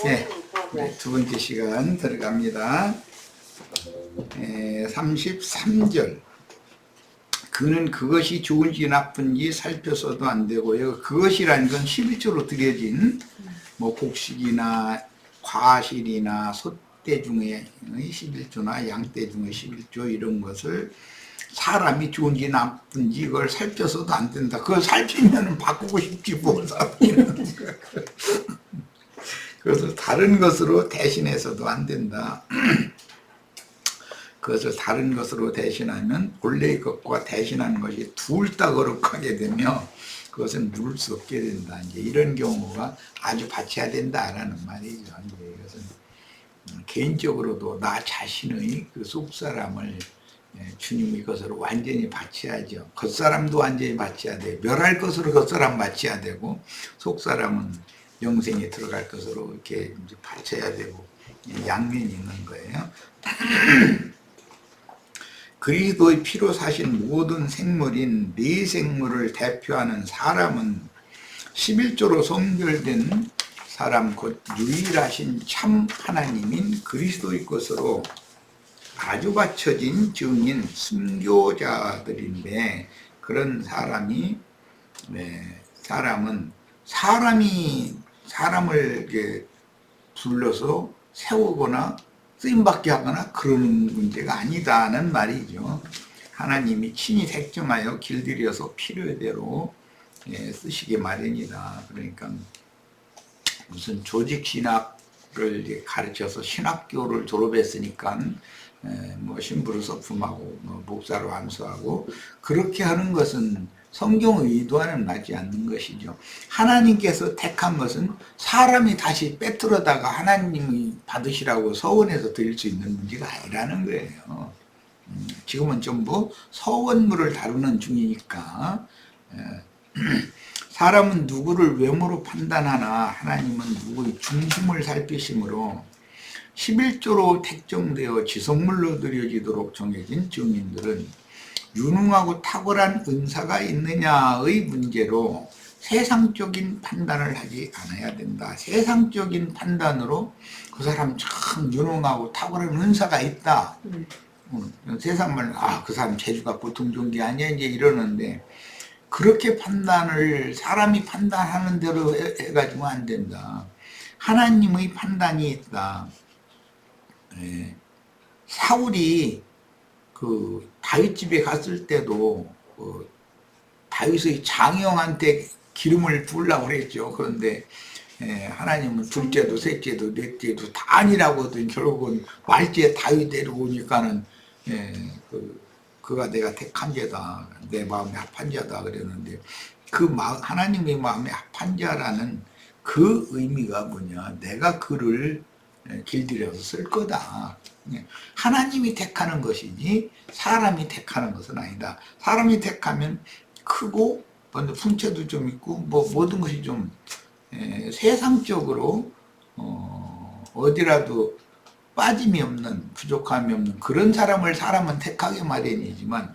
네, 두 번째 시간 들어갑니다. 33절. 그는 그것이 좋은지 나쁜지 살펴서도 안 되고요. 그것이라는 건 11조로 드려진 뭐 곡식이나 과실이나 소떼 중에 11조나 양떼 중에 11조 이런 것을 사람이 좋은지 나쁜지 이걸 살펴서도 안 된다. 그걸 살피면 바꾸고 싶지 뭘 살피는 거야. 그것을 다른 것으로 대신해서도 안 된다. 그것을 다른 것으로 대신하면 본래의 것과 대신하는 것이 둘 다 거룩하게 되며 그것은 누를 수 없게 된다. 이제 이런 경우가 아주 바쳐야 된다라는 말이죠. 이제 이것은 개인적으로도 나 자신의 그 속사람을 주님의 것으로 완전히 바쳐야죠. 겉사람도 완전히 바쳐야 돼요. 멸할 것으로 겉사람 바쳐야 되고 속사람은 영생에 들어갈 것으로 이렇게 이제 바쳐야 되고 양면이 있는 거예요. 그리스도의 피로 사신 모든 생물인 네 생물을 대표하는 사람은 11조로 성별된 사람 곧 유일하신 참 하나님인 그리스도의 것으로 아주 바쳐진 증인 순교자들인데 그런 사람이 사람은 사람을 이렇게 불러서 세우거나 쓰임받게 하거나 그러는 문제가 아니다는 말이죠. 하나님이 친히 택정하여 길들여서 필요대로 쓰시기 마련이다. 그러니까 무슨 조직신학을 가르쳐서 신학교를 졸업했으니까 뭐 신부를 서품하고 뭐 목사로 안수하고 그렇게 하는 것은 성경의 의도와는 맞지 않는 것이죠. 하나님께서 택한 것은 사람이 다시 빼뜨려다가 하나님이 받으시라고 서원해서 드릴 수 있는 문제가 아니라는 거예요. 지금은 전부 서원물을 다루는 중이니까 사람은 누구를 외모로 판단하나 하나님은 누구의 중심을 살피심으로 11조로 택정되어 지성물로 드려지도록 정해진 증인들은 유능하고 탁월한 은사가 있느냐의 문제로 세상적인 판단을 하지 않아야 된다. 세상적인 판단으로 그 사람 참 유능하고 탁월한 은사가 있다. 세상 말로 그 사람 재주가 보통 좋은 게 아니야 이제 이러는데 그렇게 판단을 사람이 판단하는 대로 해가지고 안 된다. 하나님의 판단이 있다. 사울이 그 다윗 집에 갔을 때도 다윗의 장형한테 기름을 부으려고 그랬죠. 그런데 하나님은 둘째도 셋째도 넷째도 다 아니라고 하더니 결국은 말째 다윗 데려오니까는 그가 내가 택한 자다. 내 마음에 합한 자다 그랬는데 그 하나님의 마음에 합한 자라는 그 의미가 뭐냐. 내가 그를 길들여서 쓸 거다. 하나님이 택하는 것이지 사람이 택하는 것은 아니다. 사람이 택하면 크고 풍채도 좀 있고 뭐 모든 것이 좀 세상적으로 어디라도 빠짐이 없는 부족함이 없는 그런 사람은 택하기 마련이지만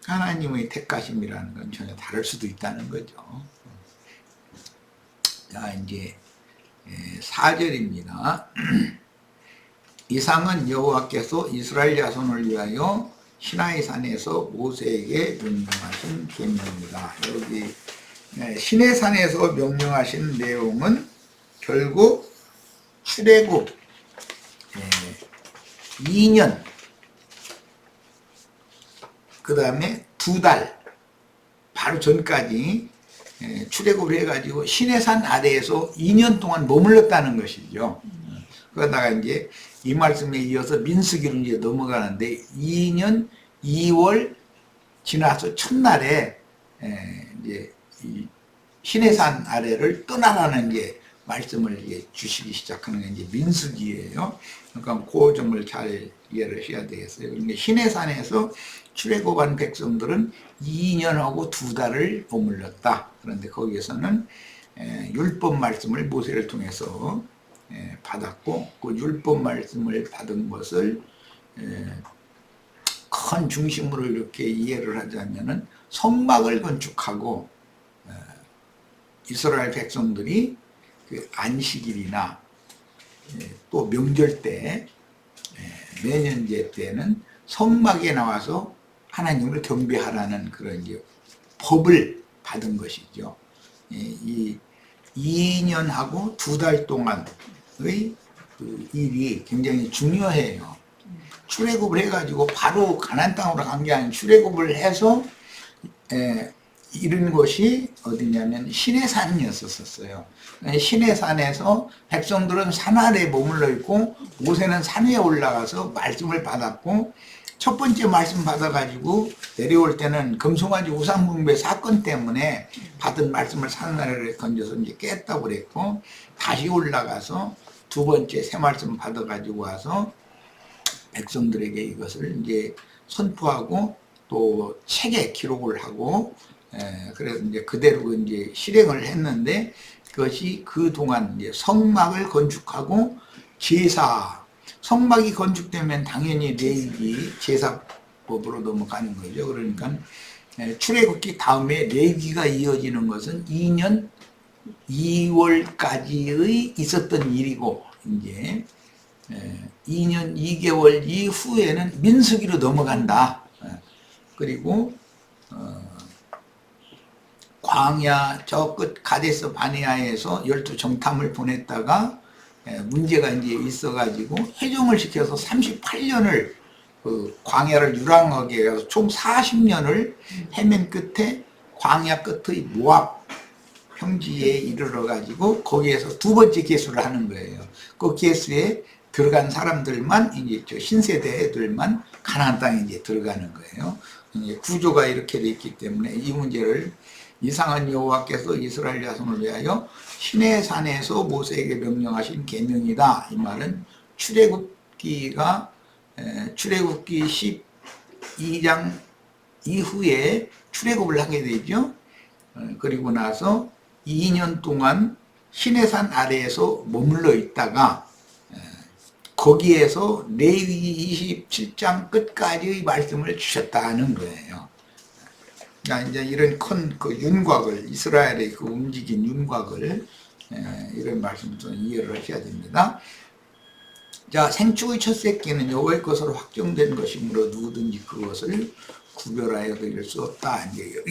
하나님의 택하심이라는 건 전혀 다를 수도 있다는 거죠. 자 이제 4절입니다. 이상은 여호와께서 이스라엘 자손을 위하여 시나이 산에서 모세에게 명령하신 계명입니다. 여기 시내 산에서 명령하신 내용은 결국 출애굽 2년 그 다음에 2달 바로 전까지 출애굽을 해가지고 시내산 아래에서 2년 동안 머물렀다는 것이죠. 그러다가 이제 이 말씀에 이어서 민수기로 이제 넘어가는데 2년 2월 지나서 첫날에 이제 이 시내산 아래를 떠나라는 이제 말씀을 이제 주시기 시작하는 게 이제 민수기예요. 그러니까 그 점을 잘 이해를 해야 되겠어요. 그러니까 시내산에서 출애굽한 백성들은 2년하고 2달을 머물렀다. 그런데 거기에서는 율법 말씀을 모세를 통해서 받았고 그 율법 말씀을 받은 것을 큰 중심으로 이렇게 이해를 하자면은 성막을 건축하고 이스라엘 백성들이 그 안식일이나 또 명절 때, 매년제 때는 성막에 나와서 하나님을 경배하라는 그런 이제 법을 받은 것이죠. 이 2년하고 2달 동안의 그 일이 굉장히 중요해요. 출애굽을 해가지고 바로 가나안 땅으로 간 게 아니라 출애굽을 해서 이른 곳이 어디냐면 시내산이었었어요. 시내산에서 백성들은 산 아래에 머물러 있고 모세는 산 위에 올라가서 말씀을 받았고, 첫 번째 말씀 받아가지고 내려올 때는 금송아지 우상숭배 사건 때문에 받은 말씀을 산 아래에 건져서 이제 깼다고 그랬고, 다시 올라가서 두 번째 새 말씀 받아가지고 와서 백성들에게 이것을 이제 선포하고 또 책에 기록을 하고, 그래서 이제 그대로 이제 실행을 했는데, 그것이 그동안 이제 성막을 건축하고 제사, 성막이 건축되면 당연히 레위기 제사법으로 넘어가는 거죠. 그러니까 출애굽기 다음에 레위기가 이어지는 것은 2년 2월까지의 있었던 일이고, 이제 2년 2개월 이후에는 민수기로 넘어간다. 그리고 광야 저 끝 가데스 바네아에서 12정탐을 보냈다가 문제가 이제 있어가지고 회종을 시켜서 38년을 그 광야를 유랑하게 해서 총 40년을 헤맨 끝에 광야 끝의 모압 평지에 이르러 가지고 거기에서 두 번째 계수를 하는 거예요. 그 계수에 들어간 사람들만, 이제 저 신세대 애들만 가나안 땅에 이제 들어가는 거예요. 이제 구조가 이렇게 돼 있기 때문에 이 문제를 이상한 여호와께서 이스라엘 자손을 위하여 시내산에서 모세에게 명령하신 계명이다. 이 말은 출애굽기가 출애굽기 12장 이후에 출애굽을 하게 되죠. 그리고 나서 2년 동안 시내산 아래에서 머물러 있다가 거기에서 레위기 27장 끝까지의 말씀을 주셨다는 거예요. 이제 이런 큰 그 윤곽을, 이스라엘의 그 움직인 윤곽을 이런 말씀을 좀 이해를 하셔야 됩니다. 자, 생축의 첫 새끼는 여호와의 것으로 확정된 것이므로 누구든지 그것을 구별하여 드릴 수 없다. 이제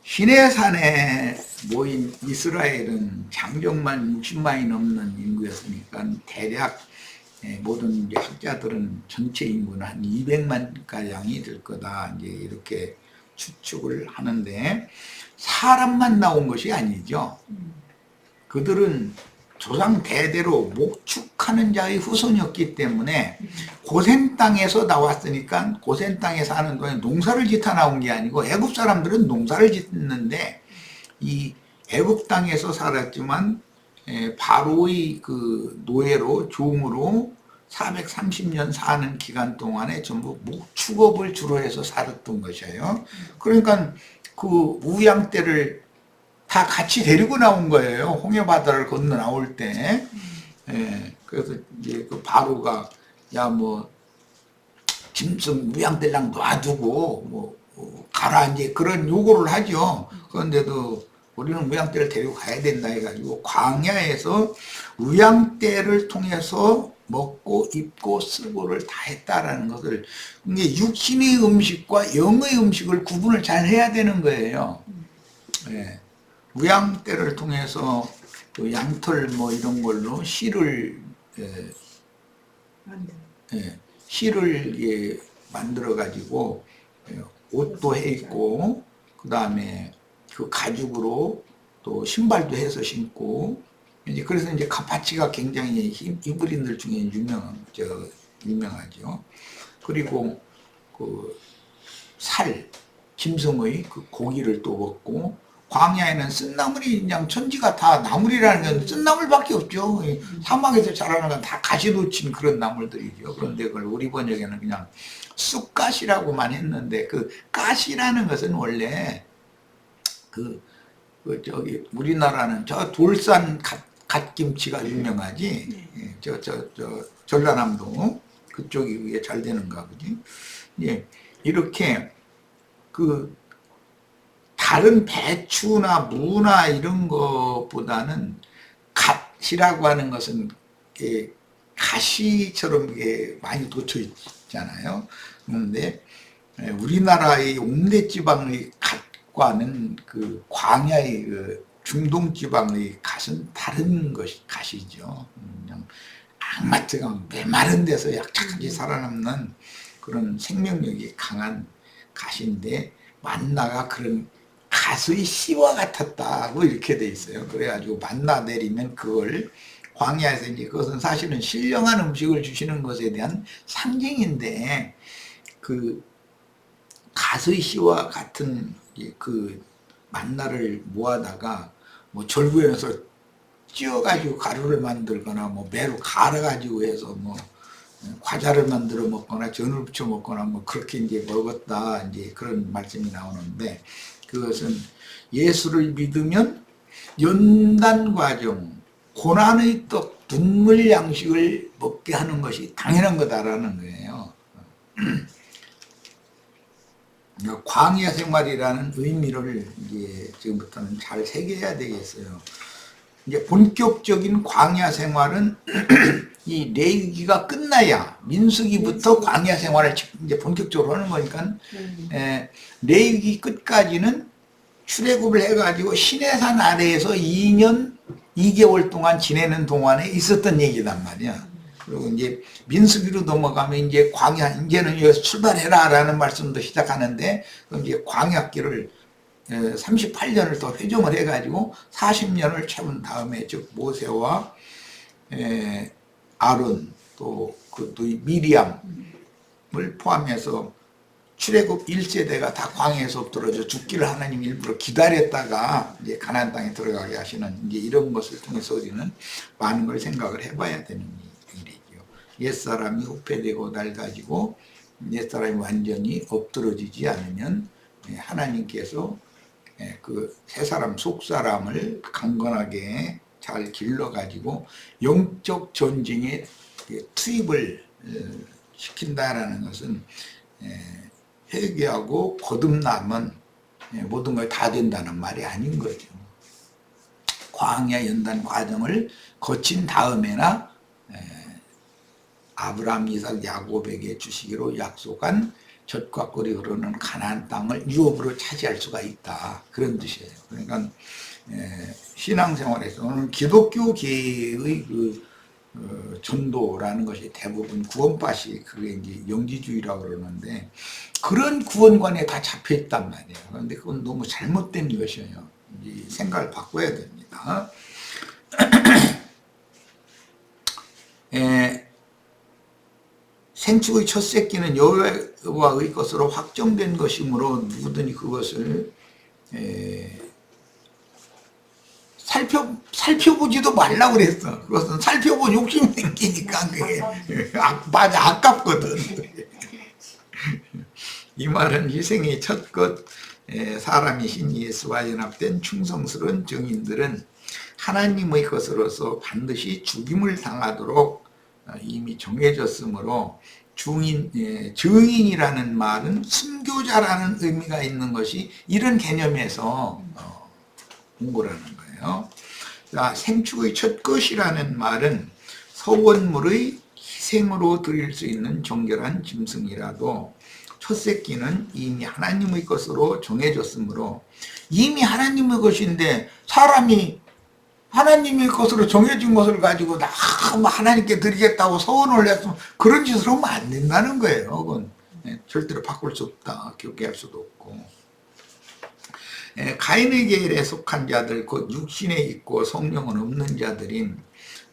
시내산에 모인 이스라엘은 장정만 60만이 넘는 인구였으니까 대략 모든 이제 학자들은 전체 인구는 한 200만 가량이 될 거다. 이제 이렇게 추측을 하는데, 사람만 나온 것이 아니죠. 그들은 조상 대대로 목축하는 자의 후손이었기 때문에 고센 땅에서 나왔으니까 고센 땅에 사는 동안 농사를 짓다 나온 게 아니고, 애굽 사람들은 농사를 짓는데 이 애굽 땅에서 살았지만 바로의 그 노예로 종으로 430년 사는 기간 동안에 전부 목축업을 주로 해서 살았던 것이에요. 그러니까 그 우양 때를 다 같이 데리고 나온 거예요. 홍해 바다를 건너 나올 때. 그래서 이제 그 바로가 야 뭐 짐승 우양떼랑 놔두고 뭐 가라 이제 그런 요구를 하죠. 그런데도 우리는 우양떼를 데리고 가야 된다 해가지고 광야에서 우양떼를 통해서 먹고 입고 쓰고를 다 했다라는 것을, 이게 육신의 음식과 영의 음식을 구분을 잘 해야 되는 거예요. 우양떼를 통해서 그 양털 뭐 이런 걸로 실을 실을 만들어 가지고 옷도 해 입고, 그 다음에 그 가죽으로 또 신발도 해서 신고, 이제 그래서 이제 카파치가 굉장히 히브리인들 중에 유명하죠. 그리고 그 짐승의 그 고기를 또 먹고, 광야에는 쓴나물이 그냥 천지가 다 나물이라는 건 쓴나물밖에 없죠. 사막에서 자라는 건 다 가시돋친 그런 나물들이죠. 그런데 그걸 우리 번역에는 그냥 쑥갓이라고만 했는데, 그 갓이라는 것은 원래 저기 우리나라는 저 돌산 갓김치가 유명하지. 저 전라남도 그쪽이 그게 잘 되는가 보지. 이렇게 그 다른 배추나 무나 이런 것보다는 갓, 갓이라고 하는 것은 가시처럼 많이 돋쳐 있잖아요. 그런데 우리나라의 옥내지방의 갓과는 그 광야의 그 중동지방의 갓은 다른 갓이죠. 그냥 악마트가 메마른 데서 약착하게 살아남는 그런 생명력이 강한 갓인데, 만나가 그런 갓의 씨와 같았다고 이렇게 돼 있어요. 그래가지고 만나 내리면 그걸 광야에서 이제, 그것은 사실은 신령한 음식을 주시는 것에 대한 상징인데, 그 갓의 씨와 같은 그 만나를 모아다가 뭐 절구에서 찧어가지고 가루를 만들거나 뭐 매로 갈아가지고 해서 뭐 과자를 만들어 먹거나 전을 부쳐 먹거나 뭐 그렇게 이제 먹었다, 이제 그런 말씀이 나오는데, 그것은 예수를 믿으면 연단 과정, 고난의 떡, 눈물 양식을 먹게 하는 것이 당연한 거다라는 거예요. 그러니까 광야 생활이라는 의미를 이제 지금부터는 잘 새겨야 되겠어요. 이제 본격적인 광야 생활은 이 레위기가 끝나야, 민수기부터 광야 생활을 이제 본격적으로 하는 거니까, 레위기 끝까지는 출애굽을 해가지고 시내산 아래에서 2년 2개월 동안 지내는 동안에 있었던 얘기단 말이야. 그리고 이제 민수기로 넘어가면 이제 광야, 이제는 여기서 출발해라 라는 말씀도 시작하는데, 그럼 이제 광야길을 38년을 더 회종을 해가지고 40년을 채운 다음에, 즉 모세와 아론 또 그 미리암을 포함해서 출애굽 1세대가 다 광야에서 엎드러져 죽기를 하나님 일부러 기다렸다가 이제 가나안 땅에 들어가게 하시는, 이제 이런 것을 통해서 우리는 많은 걸 생각을 해봐야 되는 일이죠. 옛사람이 후패되고 낡아지고 옛사람이 완전히 엎드러지지 않으면 하나님께서 그 새 사람, 속 사람을 강건하게 잘 길러가지고 영적 전쟁에 투입을 시킨다라는 것은, 회개하고 거듭나면 모든 걸 다 된다는 말이 아닌 거죠. 광야 연단 과정을 거친 다음에나 아브라함, 이삭, 야곱에게 주시기로 약속한 젖과 꿀이 흐르는 가나안 땅을 유업으로 차지할 수가 있다, 그런 뜻이에요. 그러니까 신앙생활에서는 기독교계의 그 전도라는 것이 대부분 구원밭이, 그게 이제 영지주의라고 그러는데, 그런 구원관에 다 잡혀 있단 말이에요. 그런데 그건 너무 잘못된 것이에요. 이 생각을 바꿔야 됩니다. 생축의 첫 새끼는 여호와의 것으로 확정된 것이므로 누구든지 그것을 살펴보지도 말라고 그랬어. 그것은 살펴본 욕심이 생기니까 그게 맞아, 아깝거든. 이 말은 희생의 첫 것, 사람이신 예수와 연합된 충성스러운 증인들은 하나님의 것으로서 반드시 죽임을 당하도록 이미 정해졌으므로, 증인이라는 말은 순교자라는 의미가 있는 것이 이런 개념에서 온 거라는 거예요. 자, 생축의 첫 것이라는 말은 서원물의 희생으로 드릴 수 있는 정결한 짐승이라도 첫 새끼는 이미 하나님의 것으로 정해졌으므로, 이미 하나님의 것인데 사람이 하나님의 것으로 정해진 것을 가지고 나 하나님께 드리겠다고 서원을 했으면 그런 짓을 하면 안 된다는 거예요. 그건 절대로 바꿀 수 없다, 교개할 수도 없고. 가인의 계열에 속한 자들, 곧 육신에 있고 성령은 없는 자들인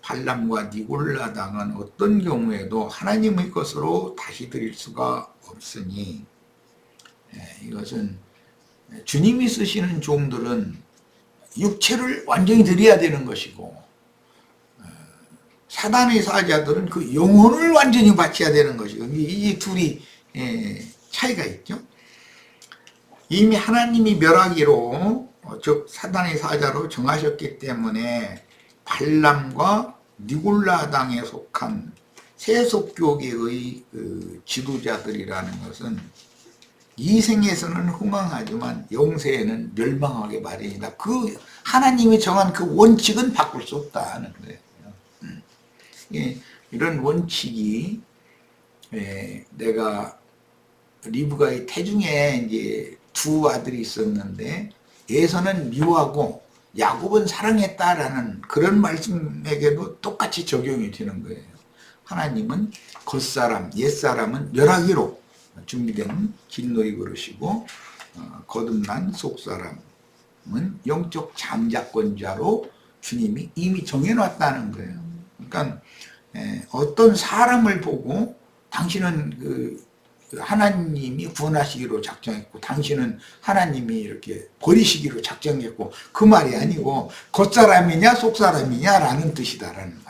발람과 니골라 당은 어떤 경우에도 하나님의 것으로 다시 드릴 수가 없으니, 이것은 주님이 쓰시는 종들은 육체를 완전히 드려야 되는 것이고, 사단의 사자들은 그 영혼을 완전히 바쳐야 되는 것이고, 이 둘이 차이가 있죠. 이미 하나님이 멸하기로, 즉 사단의 사자로 정하셨기 때문에 발람과 니골라 당에 속한 세속교계의 그 지도자들이라는 것은 이 생에서는 흥왕하지만 영세에는 멸망하게 마련이다. 그 하나님이 정한 그 원칙은 바꿀 수 없다는 거예요. 예, 이런 원칙이 내가 리브가의 태중에 이제 두 아들이 있었는데 에서는 미워하고 야곱은 사랑했다라는 그런 말씀에게도 똑같이 적용이 되는 거예요. 하나님은 겉사람, 옛사람은 멸하기로 준비된 길놀이 그릇이고 거듭난 속사람은 영적 장자권자로 주님이 이미 정해놨다는 거예요. 그러니까 어떤 사람을 보고 당신은 하나님이 구원하시기로 작정했고 당신은 하나님이 이렇게 버리시기로 작정했고 그 말이 아니고 겉사람이냐 속사람이냐라는 뜻이다라는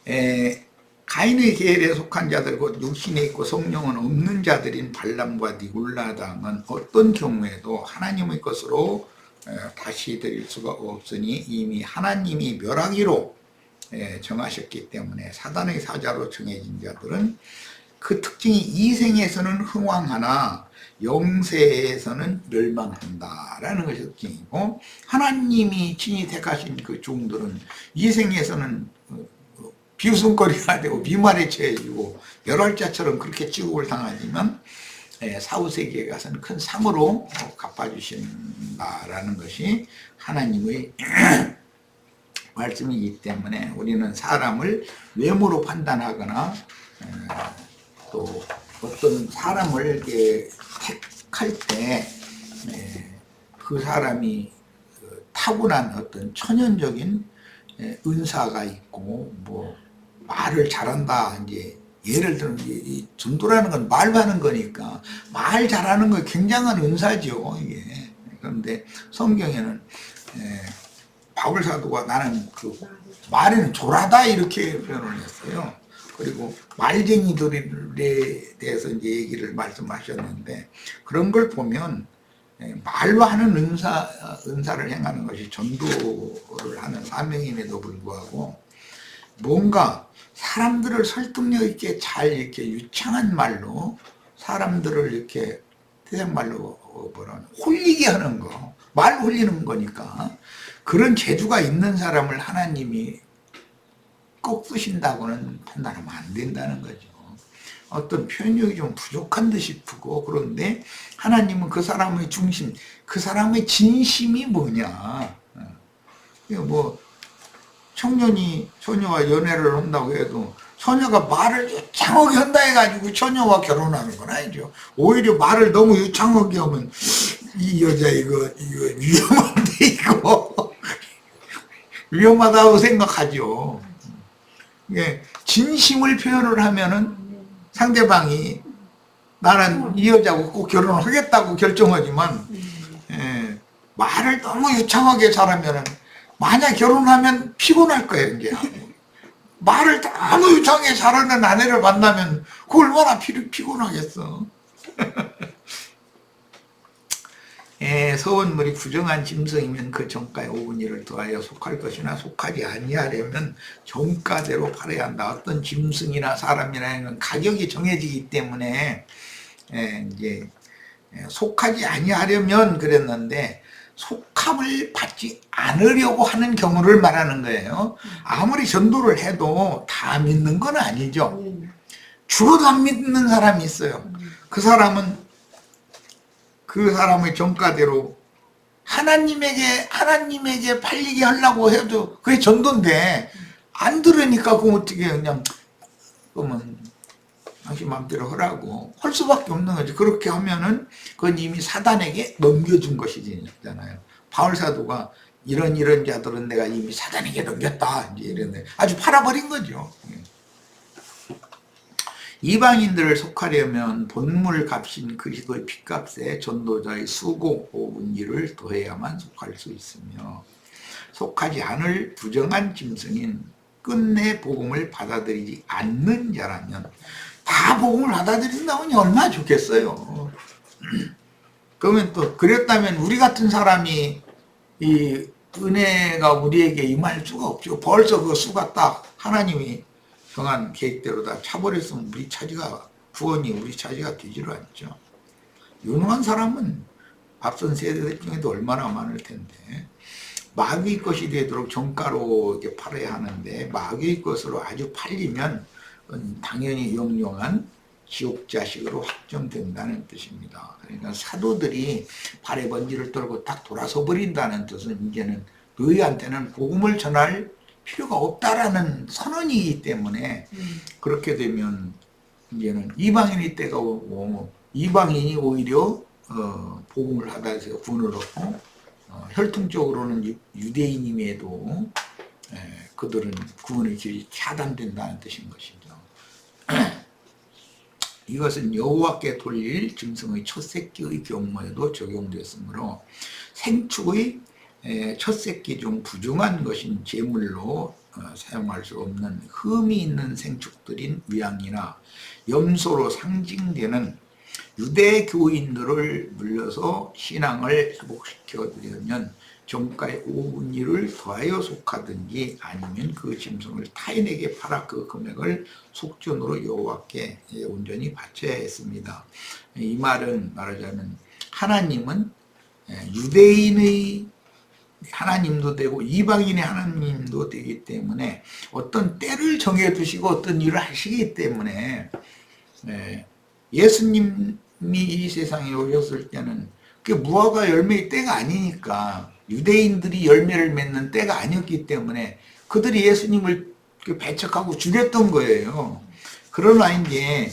말이에요. 가인의 계열에 속한 자들 곧 육신에 있고 성령은 없는 자들인 발람과 니골라당은 어떤 경우에도 하나님의 것으로 다시 드릴 수가 없으니 이미 하나님이 멸하기로 정하셨기 때문에 사단의 사자로 정해진 자들은 그 특징이 이생에서는 흥왕하나 영세에서는 멸망한다라는 것이 특징이고, 하나님이 친히 택하신 그 종들은 이생에서는 비웃음거리가 되고 비말에 처해지고 열월자처럼 그렇게 지옥을 당하지만 사후세계에 가서는 큰 상으로 갚아주신다라는 것이 하나님의 말씀이기 때문에 우리는 사람을 외모로 판단하거나 또 어떤 사람을 택할 때 그 사람이 타고난 어떤 천연적인 은사가 있고 뭐 말을 잘한다, 이제 예를 들면 이 전도라는 건 말하는 거니까 말 잘하는 거 굉장한 은사죠 이게. 그런데 성경에는 바울 사도가 나는 그 말에는 조라다 이렇게 표현을 했어요. 그리고 말쟁이들에 대해서 이제 얘기를 말씀하셨는데, 그런 걸 보면 말로 하는 은사를 행하는 것이 전도를 하는 사명임에도 불구하고 뭔가 사람들을 설득력 있게 잘 이렇게 유창한 말로 사람들을 이렇게 세상 말로 홀리게 하는 거, 말 홀리는 거니까 그런 재주가 있는 사람을 하나님이 꼭 쓰신다고는 판단하면 안 된다는 거죠. 어떤 표현력이 좀 부족한 듯 싶고, 그런데 하나님은 그 사람의 중심, 그 사람의 진심이 뭐냐. 뭐 처녀와 연애를 한다고 해도 처녀가 말을 유창하게 한다 해가지고 처녀와 결혼하는 건 아니죠. 오히려 말을 너무 유창하게 하면 이 여자 이거 위험한데 이거 위험하다고 생각하죠. 예, 진심을 표현을 하면은 상대방이 나는 이 여자하고 꼭 결혼을 하겠다고 결정하지만 말을 너무 유창하게 잘하면은 만약 결혼하면 피곤할 거예요. 이제 말을 너무 유창하게 잘하는 아내를 만나면 그 얼마나 피곤하겠어. 서원물이 부정한 짐승이면 그 정가에 5분의 1을 더하여 속할 것이나 속하지 아니하려면 정가대로 팔아야 한다. 어떤 짐승이나 사람이라는 건 가격이 정해지기 때문에 이제 속하지 아니하려면 그랬는데, 속함을 받지 않으려고 하는 경우를 말하는 거예요. 아무리 전도를 해도 다 믿는 건 아니죠. 죽어도 안 믿는 사람이 있어요. 그 사람은 그 사람의 정가대로 하나님에게 팔리게 하려고 해도 그게 전도인데 안 들으니까 그럼 어떻게 그냥 그러면 당신 마음대로 하라고 할 수밖에 없는 거지. 그렇게 하면은 그건 이미 사단에게 넘겨준 것이잖아요. 바울 사도가 이런 자들은 내가 이미 사단에게 넘겼다 이제 이랬는데 아주 팔아버린 거죠. 이방인들을 속하려면 본물 값인 그리스도의 핏값에 전도자의 수고 5분의 1을 더해야만 속할 수 있으며, 속하지 않을 부정한 짐승인 끝내 복음을 받아들이지 않는 자라면, 다 복음을 받아들인다면 얼마나 좋겠어요. 그러면 또 그랬다면 우리 같은 사람이 이 은혜가 우리에게 임할 수가 없죠. 벌써 그 수가 딱 하나님이 정한 계획대로 다 차버렸으면 구원이 우리 차지가 되지를 않죠. 유능한 사람은 앞선 세대들 중에도 얼마나 많을 텐데 마귀의 것이 되도록 정가로 이렇게 팔아야 하는데 마귀의 것으로 아주 팔리면 당연히 영영한 지옥 자식으로 확정된다는 뜻입니다. 그러니까 사도들이 발에 번지를 떨고 딱 돌아서 버린다는 뜻은 이제는 너희한테는 복음을 전할 필요가 없다라는 선언이기 때문에 그렇게 되면 이제는 이방인의 때가 오고 이방인이 오히려 복음을 하다 해서 구원을 얻고 혈통적으로는 유대인임에도 그들은 구원의 길이 차단된다는 뜻인 것이죠. 이것은 여호와께 돌릴 짐승의 첫 새끼의 경우에도 적용되었으므로 생축의 첫 새끼 중 부정한 것인 제물로 사용할 수 없는 흠이 있는 생축들인 위양이나 염소로 상징되는 유대 교인들을 물려서 신앙을 회복시켜 드리면 정가의 5분의 1을 더하여 속하든지 아니면 그 짐승을 타인에게 팔아 그 금액을 속전으로 여호와께 온전히 바쳐야 했습니다. 이 말은 말하자면 하나님은 유대인의 하나님도 되고 이방인의 하나님도 되기 때문에 어떤 때를 정해 두시고 어떤 일을 하시기 때문에 예수님이 이 세상에 오셨을 때는 그 무화과 열매의 때가 아니니까 유대인들이 열매를 맺는 때가 아니었기 때문에 그들이 예수님을 배척하고 죽였던 거예요. 그러나 이제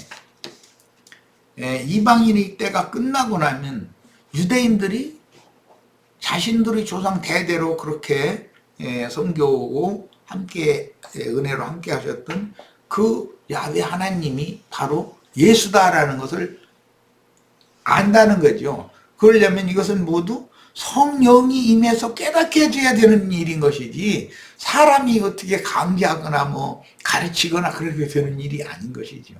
이방인의 때가 끝나고 나면 유대인들이 자신들의 조상 대대로 그렇게 섬겨오고 함께 은혜로 함께 하셨던 그 야훼 하나님이 바로 예수다라는 것을 안다는 거죠. 그러려면 이것은 모두 성령이 임해서 깨닫게 해줘야 되는 일인 것이지 사람이 어떻게 강제하거나 뭐 가르치거나 그렇게 되는 일이 아닌 것이죠.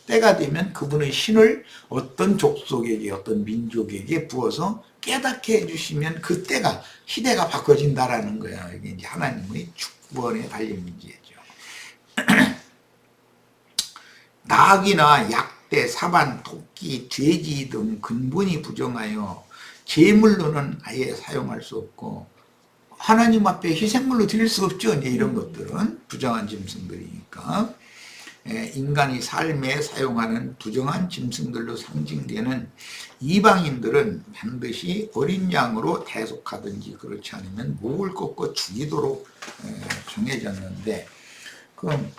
때가 되면 그분의 신을 어떤 족속에게 어떤 민족에게 부어서 깨닫게 해주시면 그때가 시대가 바꿔진다라는 거야. 이게 이제 하나님의 축원에 달린 문제죠. 낙이나 약대, 사반, 토끼, 돼지 등 근본이 부정하여 제물로는 아예 사용할 수 없고 하나님 앞에 희생물로 드릴 수 없죠. 이제 이런 것들은 부정한 짐승들이니까. 인간이 삶에 사용하는 부정한 짐승들로 상징되는 이방인들은 반드시 어린 양으로 대속하든지 그렇지 않으면 목을 꺾어 죽이도록 정해졌는데 그럼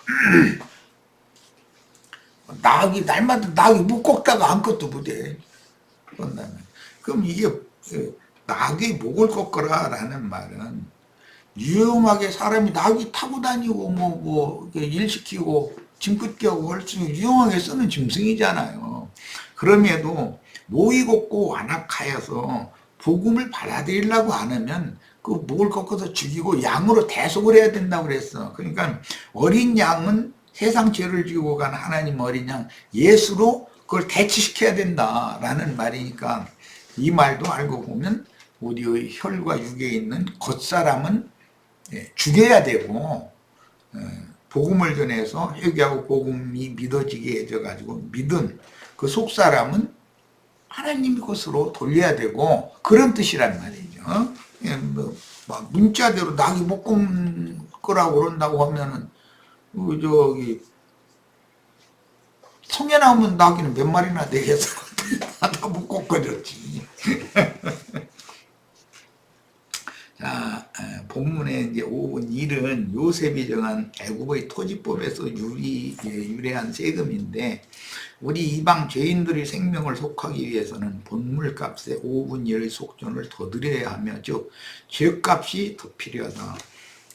낙이 날마다 낙이 못 꺾다가 아무것도 못해. 그럼 이게 낙의 목을 꺾어라 라는 말은 유용하게 사람이 낙이 타고 다니고 뭐 일 시키고 짐 끄게 하고 할 수 유용하게 쓰는 짐승이잖아요. 그럼에도 목이 걷고 완악하여서 복음을 받아들이려고 안 하면 그 목을 꺾어서 죽이고 양으로 대속을 해야 된다고 그랬어. 그러니까 어린 양은 세상 죄를 지고 간 하나님 어린 양 예수로 그걸 대치시켜야 된다라는 말이니까 이 말도 알고 보면 우리의 혈과 육에 있는 겉사람은 죽여야 되고 복음을 전해서 회개하고 복음이 믿어지게 해줘가지고 믿은 그 속사람은 하나님의 것으로 돌려야 되고 그런 뜻이란 말이죠. 막 문자대로 낙이 못 꺾으라고 그런다고 하면은 저기 성에 나오면 낙이는 몇 마리나 되겠어. 다 못 꺾어졌지. 자, 본문에 이제 5분 1은 요셉이 정한 애굽의 토지법에서 유래한 세금인데 우리 이방 죄인들의 생명을 속하기 위해서는 본물값의 5분 1의 속전을 더 드려야 하며 즉 죄값이 더 필요하다.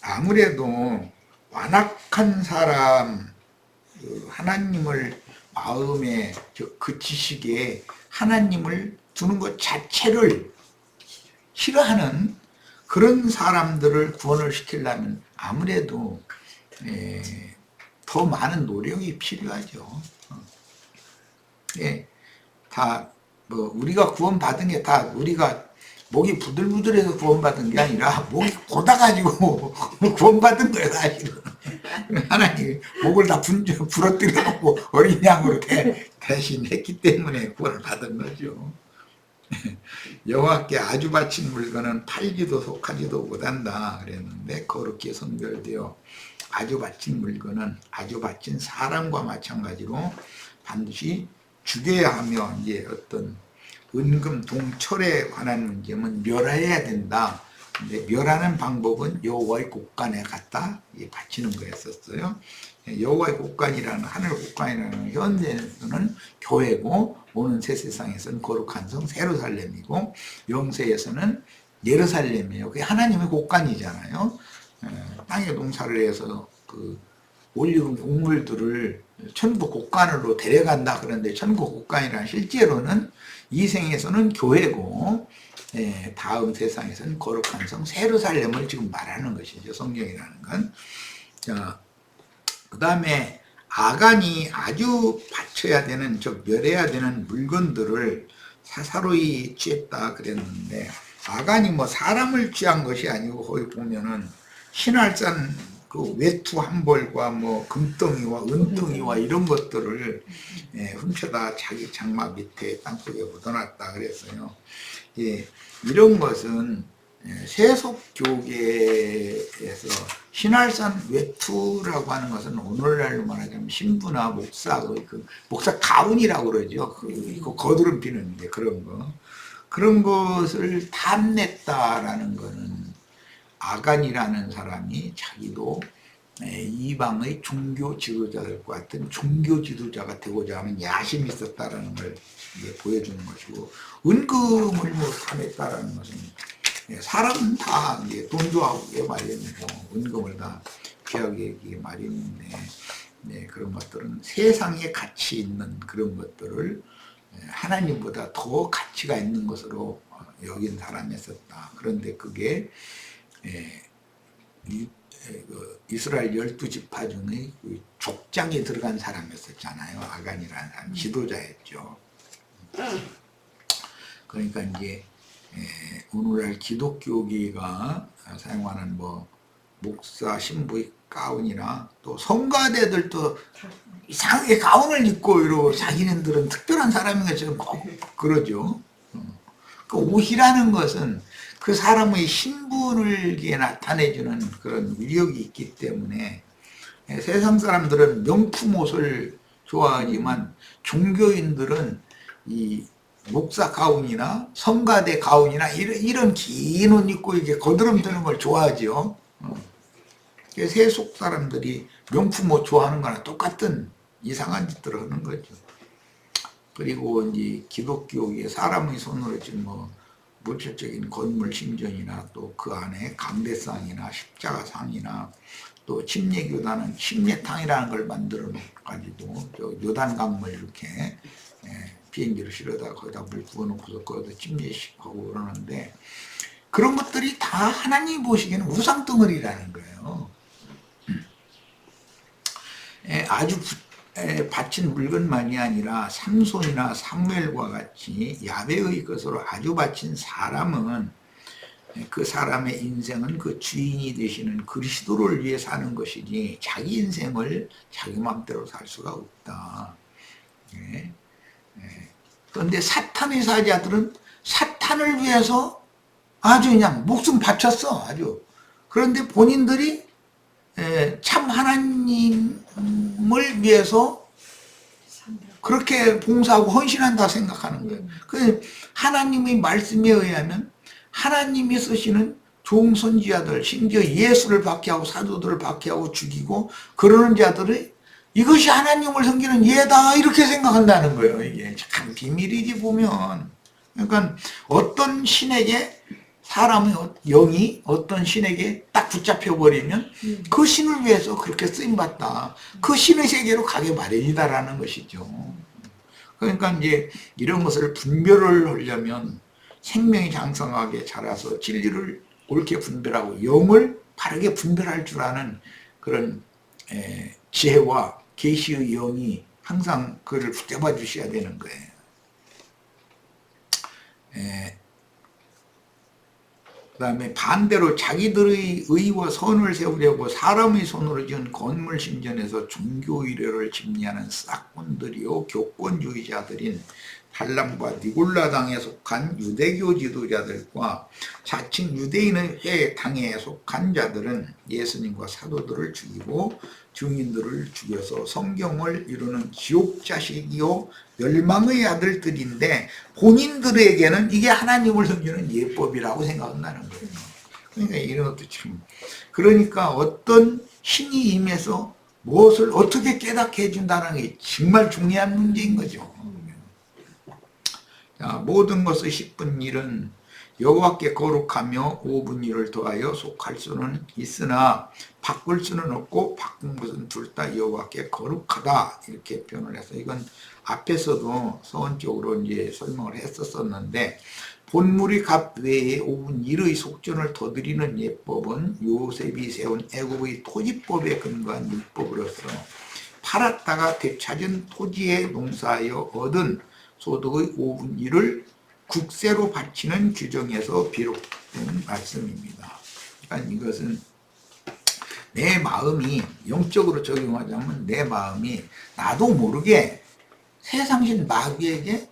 아무래도 완악한 사람 하나님을 마음에 그 지식에 하나님을 두는 것 자체를 싫어하는 그런 사람들을 구원을 시키려면 아무래도 더 많은 노력이 필요하죠. 다 뭐 우리가 구원받은 게 다 우리가 목이 부들부들해서 구원받은 게 아니라 목이 고다가지고 구원받은 거예요 사실은. 하나님이 목을 다 부러뜨려 놓고 어린 양으로 대신했기 때문에 구원을 받은 거죠. 여호와께 아주 바친 물건은 팔지도 속하지도 못한다 그랬는데, 거룩히 선별되어 아주 바친 물건은 아주 바친 사람과 마찬가지로 반드시 죽여야 하며, 이제 어떤 은금 동철에 관한 문제는 멸해야 된다. 근데 멸하는 방법은 여호와의 곳간에 갖다 바치는 거였었어요. 여호와의 곳간이라는, 하늘 곳간이라는 현재에서는 교회고, 오는 새 세상에서는 거룩한 성 예루살렘이고, 영세에서는 예루살렘이에요. 그게 하나님의 곳간이잖아요. 땅에 농사를 해서 그 올리는 곡물들을 천국 곳간으로 데려간다 그런데, 천국 곳간이란 실제로는 이 생에서는 교회고, 다음 세상에서는 거룩한 성 예루살렘을 지금 말하는 것이죠. 성경이라는 건. 자, 그 다음에 아간이 아주 바쳐야 되는, 즉 멸해야 되는 물건들을 사사로이 취했다 그랬는데, 아간이 뭐 사람을 취한 것이 아니고, 거기 보면은 신할산 그 외투 한 벌과 뭐 금덩이와 은덩이와 이런 것들을 훔쳐다 자기 장막 밑에 땅속에 묻어놨다 그랬어요. 이런 것은 세속교계에서 신할산 외투라고 하는 것은 오늘날로 말하자면 신부나 목사의 그 목사 가운이라고 그러죠. 그 거드름 피는데 그런 것을 탐냈다라는 거는, 아간이라는 사람이 자기도 이방의 종교 지도자들과 같은 종교 지도자가 되고자 하는 야심이 있었다라는 걸 보여주는 것이고, 은금을 뭐 탐했다라는 것은 사람은 다 이제 돈 좋아하기에 마련이고 은금을 다 취하기에 마련인데, 그런 것들은 세상에 가치 있는 그런 것들을 하나님보다 더 가치가 있는 것으로 여긴 사람이었었다. 그런데 그게 이스라엘 12지파 중에 족장에 들어간 사람이었었잖아요. 아간이라는 사람, 지도자였죠. 그러니까 이제 오늘날 기독교계가 사용하는 뭐 목사 신부의 가운이나 또 성가대들도 이상하게 가운을 입고 이러고 자기네들은 특별한 사람인 것처럼 꼭 그러죠. 그 옷이라는 것은 그 사람의 신분을 나타내주는 그런 위력이 있기 때문에, 세상 사람들은 명품 옷을 좋아하지만 종교인들은 이 목사 가운이나 성가대 가운이나 이런 긴 옷 입고 이렇게 거드름 드는 걸 좋아하죠. 세속 사람들이 명품 옷 좋아하는 거나 똑같은 이상한 짓들을 하는 거죠. 그리고 이제 기독교의 사람의 손으로 지금 뭐 물질적인 건물 신전이나 또 그 안에 강대상이나 십자가상이나, 또 침례교단은 침례탕이라는 걸 만들어 가지고 저 요단강물 이렇게 비행기를 실어다 거기다 물 부어놓고서 거기다 침례식하고 그러는데, 그런 것들이 다 하나님이 보시기에는 우상덩어리라는 거예요. 아주 바친 물건만이 아니라 삼손이나 사무엘과 같이 야훼의 것으로 아주 바친 사람은, 그 사람의 인생은 그 주인이 되시는 그리스도를 위해 사는 것이지 자기 인생을 자기 마음대로 살 수가 없다. 그런데 사탄의 사자들은 사탄을 위해서 아주 그냥 목숨 바쳤어. 아주. 그런데 본인들이 참 하나님을 위해서 그렇게 봉사하고 헌신한다 생각하는 거예요. 그 하나님의 말씀에 의하면 하나님이 쓰시는 좋은 선지자들, 심지어 예수를 박해하고 사도들을 박해하고 죽이고 그러는 자들이 이것이 하나님을 섬기는 예다 이렇게 생각한다는 거예요. 이게 참 비밀이지 보면. 그러니까 어떤 신에게 사람의 영이 어떤 신에게 딱 붙잡혀버리면 그 신을 위해서 그렇게 쓰임받다. 그 신의 세계로 가게 마련이다라는 것이죠. 그러니까 이제 이런 것을 분별을 하려면 생명이 장성하게 자라서 진리를 옳게 분별하고 영을 바르게 분별할 줄 아는 그런 지혜와 계시의 영이 항상 그를 붙잡아 주셔야 되는 거예요. 그 다음에 반대로 자기들의 의와 선을 세우려고 사람의 손으로 지은 건물 신전에서 종교 의례를 집리하는 싹군들이요 교권주의자들인 할람과 니골라당에 속한 유대교 지도자들과 자칭 유대인의 당에 속한 자들은 예수님과 사도들을 죽이고 증인들을 죽여서 성경을 이루는 지옥 자식이요 멸망의 아들들인데 본인들에게는 이게 하나님을 섬기는 예법이라고 생각한다는 거예요. 그러니까 이런 것도 참, 그러니까 어떤 신이 임해서 무엇을 어떻게 깨닫게 해준다는 게 정말 중요한 문제인 거죠. 자, 모든 것의 10분 일은 여호와께 거룩하며 5분 일을 더하여 속할 수는 있으나 바꿀 수는 없고 바꾼 것은 둘 다 여호와께 거룩하다, 이렇게 표현을 해서, 이건 앞에서도 서원적으로 이제 설명을 했었는데, 본무리 값 외에 5분 1의 속전을 더 드리는 예법은 요셉이 세운 애굽의 토지법에 근거한 율법으로서 팔았다가 되찾은 토지에 농사하여 얻은 소득의 5분 1을 국세로 바치는 규정에서 비롯된 말씀입니다. 그러니까 이것은 내 마음이, 영적으로 적용하자면 내 마음이 나도 모르게 세상신 마귀에게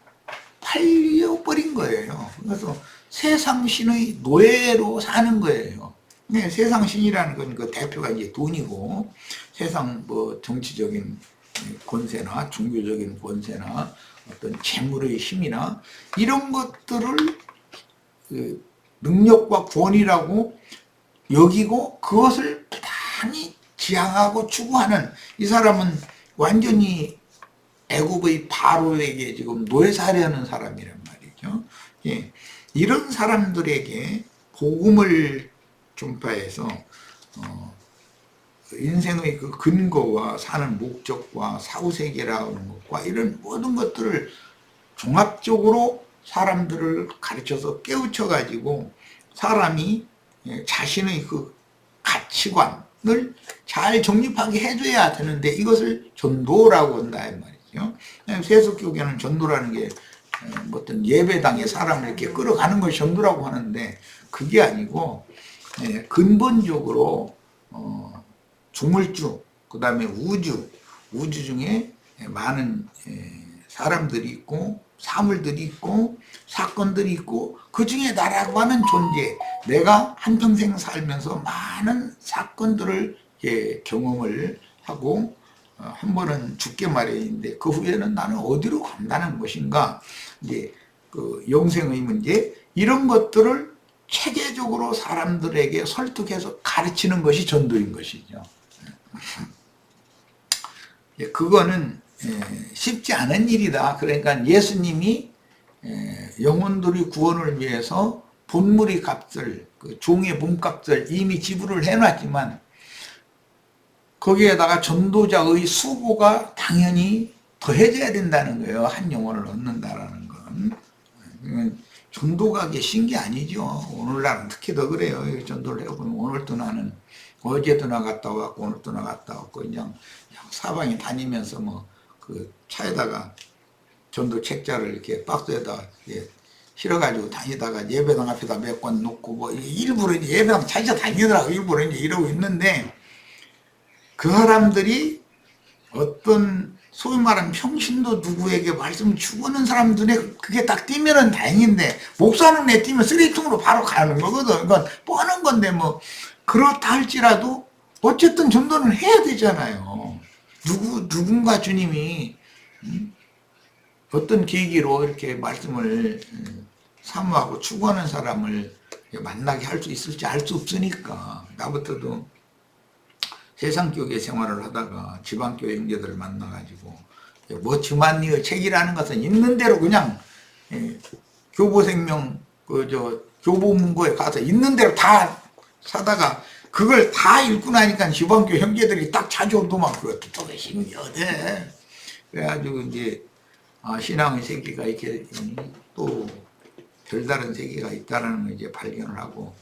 팔려버린 거예요. 그래서 세상신의 노예로 사는 거예요. 세상신이라는 건 그 대표가 이제 돈이고, 세상 뭐 정치적인 권세나 종교적인 권세나 어떤 재물의 힘이나 이런 것들을 그 능력과 권위라고 여기고 그것을 부단히 지향하고 추구하는, 이 사람은 완전히 애굽의 바로에게 지금 노예살이하는 사람이란 말이죠. 예, 이런 사람들에게 복음을 전파해서 인생의 그 근거와 사는 목적과 사후세계라는 것과 이런 모든 것들을 종합적으로 사람들을 가르쳐서 깨우쳐 가지고 사람이 자신의 그 가치관을 잘 정립하게 해줘야 되는데, 이것을 전도라고 한다 이 말이죠. 세속교계는 전도라는 게 어떤 예배당에 사람을 이렇게 끌어가는 걸 전도라고 하는데, 그게 아니고 근본적으로 주물주, 그 다음에 우주 중에 많은 사람들이 있고 사물들이 있고 사건들이 있고, 그 중에 나라고 하는 존재, 내가 한평생 살면서 많은 사건들을 경험을 하고 한 번은 죽게 마련인데 그 후에는 나는 어디로 간다는 것인가, 이제 그 영생의 문제, 이런 것들을 체계적으로 사람들에게 설득해서 가르치는 것이 전도인 것이죠. 그거는 쉽지 않은 일이다. 그러니까 예수님이 영혼들의 구원을 위해서 본무리 값을, 그 종의 몸값을 이미 지불을 해놨지만 거기에다가 전도자의 수고가 당연히 더해져야 된다는 거예요. 한 영혼을 얻는다라는 건. 전도가 계신 게 아니죠. 오늘날은 특히 더 그래요. 전도를 해보면 오늘도 나는 어제도 나갔다 왔고 오늘도 나갔다 왔고, 그냥 사방에 다니면서 뭐 그 차에다가 전도 책자를 이렇게 박스에다 실어가지고 다니다가 예배당 앞에다 몇 권 놓고 뭐 일부러 이제 예배당 찾아 다니더라고. 일부러 이제 이러고 있는데, 그 사람들이 어떤 소위 말하는 평신도 누구에게 말씀 주고는 사람들의 그게 딱 띄면은 다행인데, 목사는 내 띄면 쓰레기통으로 바로 가는 거거든. 그건 뻔한 건데, 뭐 그렇다 할지라도 어쨌든 전도는 해야 되잖아요. 누군가 주님이 어떤 계기로 이렇게 말씀을 사모하고 추구하는 사람을 만나게 할 수 있을지 알 수 없으니까. 나부터도 세상교회 생활을 하다가 지방교회 형제들을 만나가지고, 뭐 주만리의 책이라는 것은 있는 대로 그냥 교보생명 교보문고에 가서 있는 대로 다 사다가 그걸 다 읽고 나니까 지방교회 형제들이 딱 찾아오더만, 그것도 또 신기하대. 그래가지고 이제 신앙의 세계가 이렇게 또 별다른 세계가 있다는 걸 이제 발견을 하고,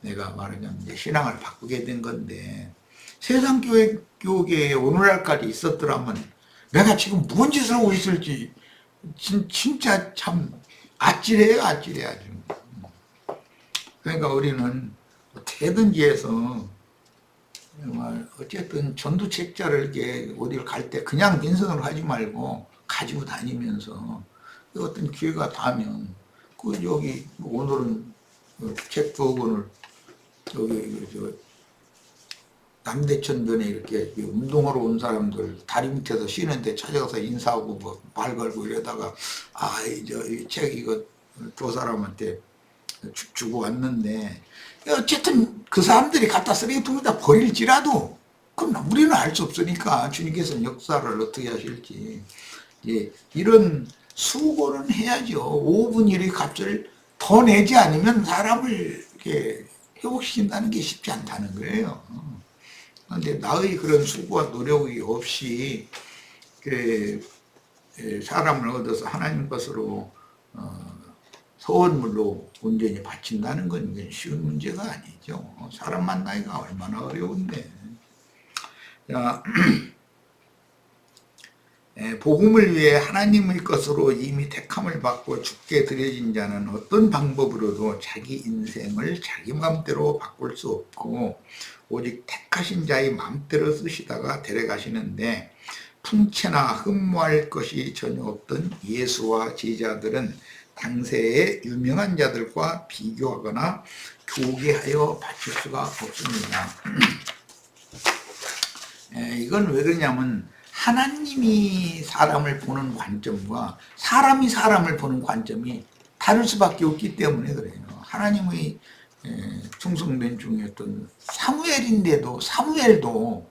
내가 말하자면 이제 신앙을 바꾸게 된 건데, 세상 교계에 오늘날까지 있었더라면 내가 지금 무슨 짓을 하고 있을지 진짜 참 아찔해요. 아찔해 아주. 그러니까 우리는 어떻게든지 해서 정말 어쨌든 전도 책자를 이렇게 어디를 갈 때 그냥 빈손으로 하지 말고 가지고 다니면서 어떤 기회가 닿으면 여기 오늘은 책 두 권을 여기 남대천변에 이렇게 운동하러 온 사람들 다리 밑에서 쉬는데 찾아가서 인사하고 뭐 발 걸고 이러다가 이 책 이거 두 사람한테 주고 왔는데 어쨌든 그 사람들이 갖다 쓰레기통에다 버릴지라도 그럼 우리는 알 수 없으니까 주님께서는 역사를 어떻게 하실지 이런 수고는 해야죠. 5분 1의 값을 더 내지 않으면 사람을 이렇게 회복시킨다는 게 쉽지 않다는 거예요. 그런데 나의 그런 수고와 노력이 없이 사람을 얻어서 하나님 것으로 서원물로 온전히 바친다는 건 쉬운 문제가 아니죠. 사람 만나기가 얼마나 어려운데. 자, 복음을 위해 하나님의 것으로 이미 택함을 받고 죽게 드려진 자는 어떤 방법으로도 자기 인생을 자기 마음대로 바꿀 수 없고 오직 택하신 자의 마음대로 쓰시다가 데려가시는데 풍채나 흠모할 것이 전혀 없던 예수와 제자들은 당세의 유명한 자들과 비교하거나 교계하여 바칠 수가 없습니다. 이건 왜 그러냐면 하나님이 사람을 보는 관점과 사람이 사람을 보는 관점이 다를 수밖에 없기 때문에 그래요. 하나님의 충성된 중이었던 사무엘인데도 사무엘도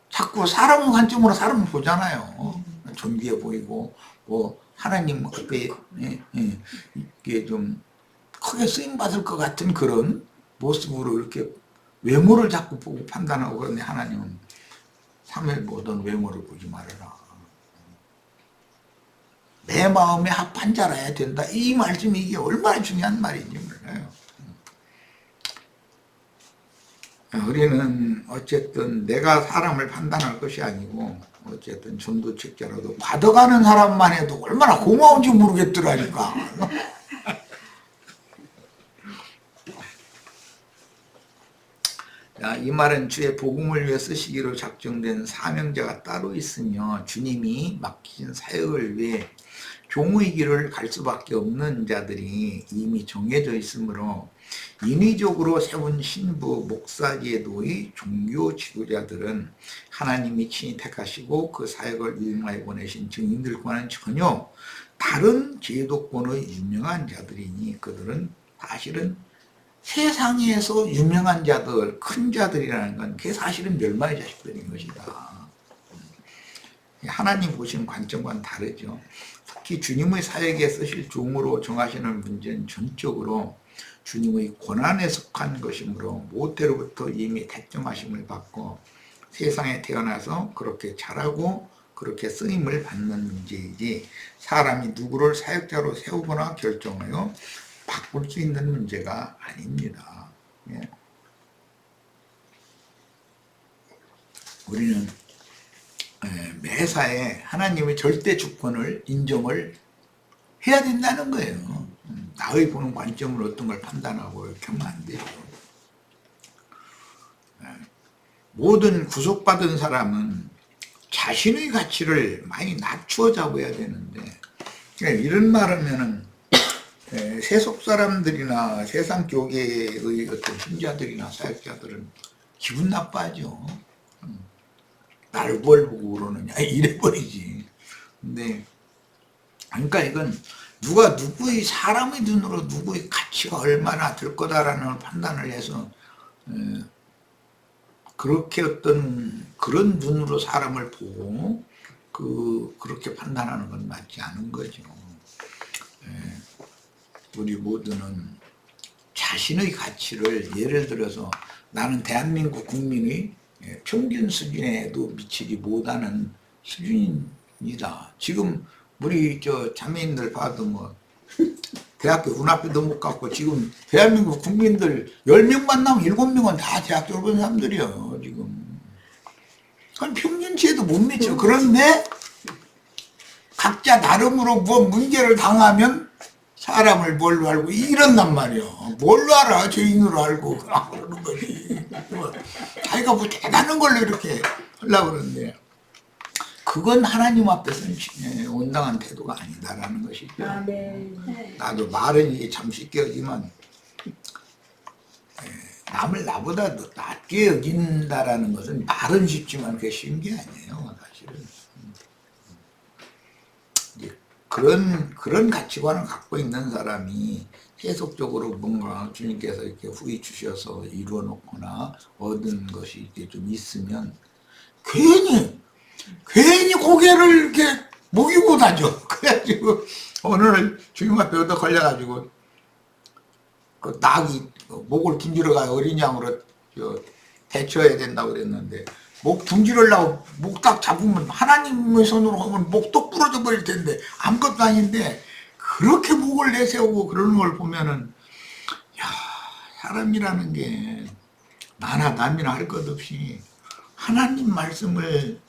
자꾸 사람의 관점으로 사람을 보잖아요. 존귀해 보이고 뭐 하나님 앞에 이게 좀 크게 쓰임받을 것 같은 그런 모습으로 이렇게 외모를 자꾸 보고 판단하고 그런데 하나님은 사무엘 보던 외모를 보지 말아라. 내 마음에 합한 자라야 된다. 이 말씀이 이게 얼마나 중요한 말인지 몰라요. 우리는 어쨌든 내가 사람을 판단할 것이 아니고 어쨌든 전도책자라도 받아가는 사람만 해도 얼마나 고마운지 모르겠더라니까. 이 말은 주의 복음을 위해 쓰시기로 작정된 사명자가 따로 있으며 주님이 맡기신 사역을 위해 종의 길을 갈 수밖에 없는 자들이 이미 정해져 있으므로 인위적으로 세운 신부 목사제도의 종교 지도자들은 하나님이 친히 택하시고 그 사역을 일마에 보내신 증인들과는 전혀 다른 제도권의 유명한 자들이니 그들은 사실은 세상에서 유명한 자들, 큰 자들이라는 건 그게 사실은 멸망의 자식들인 것이다. 하나님 보시는 관점과는 다르죠. 특히 주님의 사역에 쓰실 종으로 정하시는 문제는 전적으로 주님의 권한에 속한 것이므로 모태로부터 이미 택정하심을 받고 세상에 태어나서 그렇게 자라고 그렇게 쓰임을 받는 문제이지 사람이 누구를 사역자로 세우거나 결정하여 바꿀 수 있는 문제가 아닙니다. 우리는 매사에 하나님의 절대 주권을 인정을 해야 된다는 거예요. 나의 보는 관점으로 어떤 걸 판단하고 이렇게 하면 안 되죠. 모든 구속받은 사람은 자신의 가치를 많이 낮추어 잡아야 되는데 이런 말 하면은 세속 사람들이나 세상 교계의 어떤 신자들이나 사역자들은 기분 나빠하죠. 나를 뭘 보고 그러느냐 이래버리지. 근데 그러니까 이건 누가 누구의 사람의 눈으로 누구의 가치가 얼마나 될 거다라는 판단을 해서 그렇게 어떤 그런 눈으로 사람을 보고 그렇게 판단하는 건 맞지 않은 거죠. 우리 모두는 자신의 가치를 예를 들어서 나는 대한민국 국민의 평균 수준에도 미치지 못하는 수준입니다. 지금 우리 자매님들 봐도 뭐 대학교 눈앞에도 못 갔고 지금 대한민국 국민들 10명 만나면 7명은 다 대학 졸업한 사람들이에요. 지금 평균치에도 못 미쳐. 그런데 각자 나름으로 뭐 문제를 당하면 사람을 뭘로 알고 이런단 말이요. 뭘로 알아? 죄인으로 알고 그러는 거지. 자기가 뭐 대단한 걸로 이렇게 하려고 그러는데 그건 하나님 앞에서는 온당한 태도가 아니다라는 것이죠. 아멘. 나도 말은 이게 참 쉽게 하지만 남을 나보다 더 낮게 여긴다라는 것은 말은 쉽지만 그게 쉬운 게 아니에요, 사실은. 이제 그런 가치관을 갖고 있는 사람이 계속적으로 뭔가 주님께서 이렇게 후히 주셔서 이루어 놓거나 얻은 것이 이렇게 좀 있으면 괜히 고개를 이렇게 목이고 다죠. 그래가지고 오늘 주님 앞에 얻어 걸려가지고 그 낙이 목을 둥지러 가요. 어린 양으로 대처해야 된다고 그랬는데 목 둥지르려고 목 딱 잡으면 하나님의 손으로 하면 목도 부러져 버릴 텐데 아무것도 아닌데 그렇게 목을 내세우고 그러는 걸 보면은 야, 사람이라는 게 나나 남이나 할 것 없이 하나님 말씀을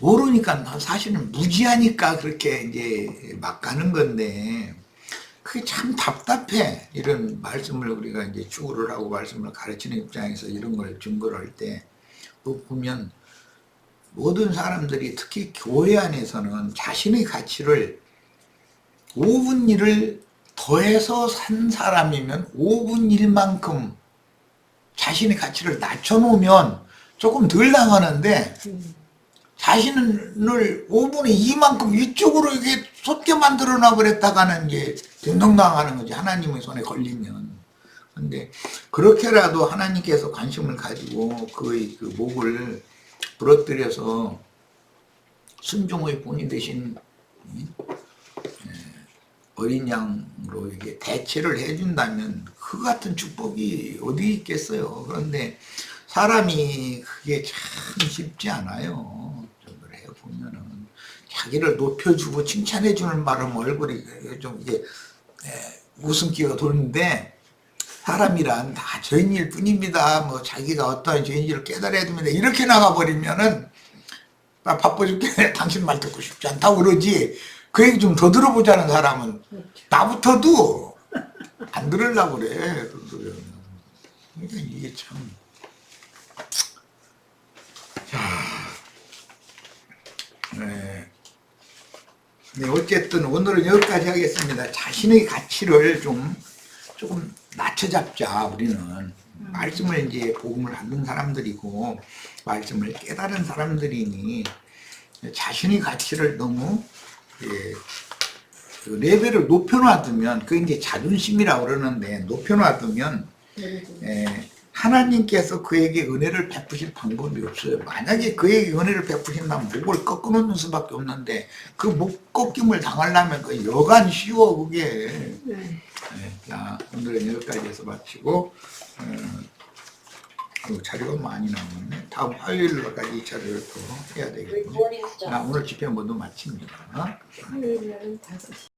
모르니까 사실은 무지하니까 그렇게 이제 막 가는 건데 그게 참 답답해. 이런 말씀을 우리가 이제 추구를 하고 말씀을 가르치는 입장에서 이런 걸 증거를 할 때 보면 모든 사람들이 특히 교회 안에서는 자신의 가치를 5분 일을 더해서 산 사람이면 5분 일만큼 자신의 가치를 낮춰놓으면 조금 덜 당하는데 자신을 5분의 2만큼 위쪽으로 이게 솟게 만들어 놔버렸다가는 이제 등등당하는 거지. 하나님의 손에 걸리면. 근데 그렇게라도 하나님께서 관심을 가지고 그의 그 목을 부러뜨려서 순종의 본이 되신 어린 양으로 이게 대체를 해준다면 그 같은 축복이 어디 있겠어요. 그런데 사람이 그게 참 쉽지 않아요. 저걸 해보면은 자기를 높여주고 칭찬해주는 말은 얼굴이 좀 이게 웃음기가 도는데 사람이란 다 죄인일 뿐입니다. 뭐 자기가 어떠한 죄인지를 깨달아야 됩니다. 이렇게 나가버리면은 나 바빠 죽겠네. 당신 말 듣고 싶지 않다고 그러지. 그 얘기 좀 더 들어보자는 사람은 나부터도 안 들으려고 그래. 그러니까 이게 참. 자, 네, 어쨌든 오늘은 여기까지 하겠습니다. 자신의 가치를 조금 낮춰잡자. 우리는 말씀을 이제 복음을 받는 사람들이고 말씀을 깨달은 사람들이니 자신의 가치를 너무 그 레벨을 높여놔두면 그게 이제 자존심이라고 그러는데 높여놔두면 하나님께서 그에게 은혜를 베푸실 방법이 없어요. 만약에 그에게 은혜를 베푸신다면 목을 꺾어놓는 수밖에 없는데 그 목 꺾임을 당하려면 그 여간 쉬워 그게. 자, 오늘은 여기까지 해서 마치고 자료가 많이 남았네. 다음 화요일까지 이 자료를 또 해야 되겠네. 오늘 집회 모두 마칩니다. 화요일은 5시.